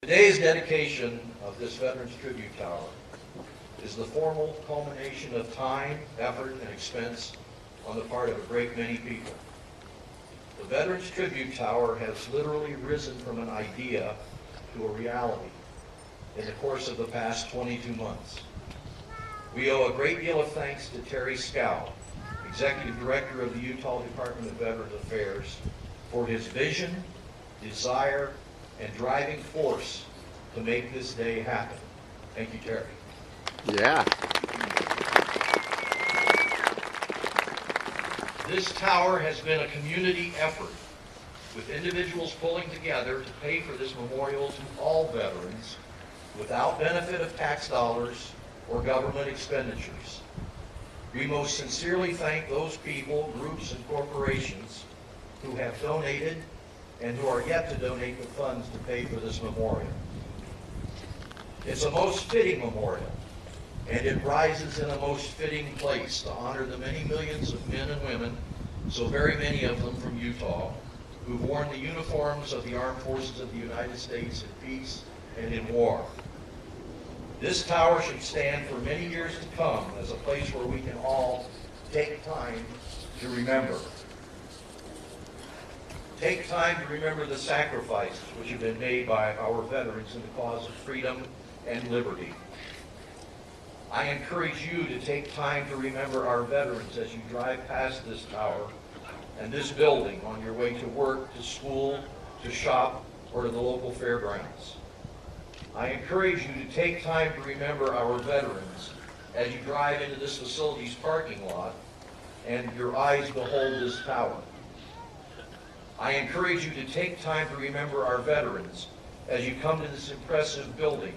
Today's dedication of this Veterans Tribute Tower is the formal culmination of time, effort, and expense on the part of a great many people. The Veterans Tribute Tower has literally risen from an idea to a reality in the course of the past 22 months. We owe a great deal of thanks to Terry Scow, Executive Director of the Utah Department of Veterans Affairs, for his vision, desire, and driving force to make this day happen. Thank you, Terry. Yeah. This tower has been a community effort, with individuals pulling together to pay for this memorial to all veterans without benefit of tax dollars or government expenditures. We most sincerely thank those people, groups, and corporations who have donated and who are yet to donate the funds to pay for this memorial. It's a most fitting memorial, and it rises in a most fitting place to honor the many millions of men and women, so very many of them from Utah, who've worn the uniforms of the armed forces of the United States in peace and in war. This tower should stand for many years to come as a place where we can all take time to remember. Take time to remember the sacrifices which have been made by our veterans in the cause of freedom and liberty. I encourage you to take time to remember our veterans as you drive past this tower and this building on your way to work, to school, to shop, or to the local fairgrounds. I encourage you to take time to remember our veterans as you drive into this facility's parking lot and your eyes behold this tower. I encourage you to take time to remember our veterans as you come to this impressive building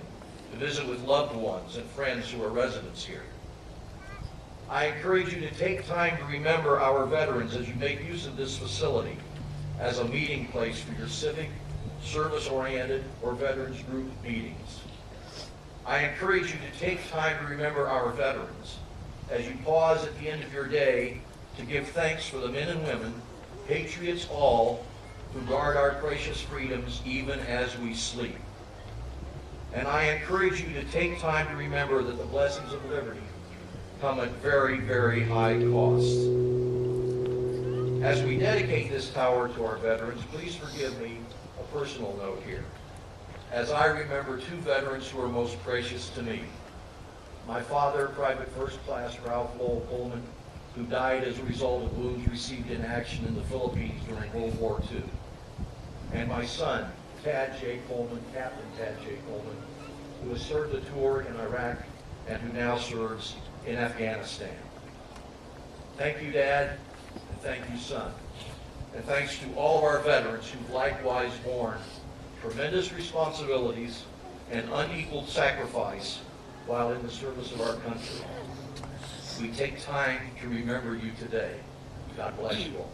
to visit with loved ones and friends who are residents here. I encourage you to take time to remember our veterans as you make use of this facility as a meeting place for your civic, service-oriented, or veterans group meetings. I encourage you to take time to remember our veterans as you pause at the end of your day to give thanks for the men and women, patriots all, who guard our precious freedoms even as we sleep. And I encourage you to take time to remember that the blessings of liberty come at very, very high cost. As we dedicate this tower to our veterans, please forgive me a personal note here, as I remember two veterans who are most precious to me. My father, Private First Class Ralph Lowell Coleman, who died as a result of wounds received in action in the Philippines during World War II. And my son, Tad J. Coleman, Captain Tad J. Coleman, who has served a tour in Iraq and who now serves in Afghanistan. Thank you, Dad, and thank you, son. And thanks to all of our veterans who've likewise borne tremendous responsibilities and unequaled sacrifice while in the service of our country. We take time to remember you today. God bless you all.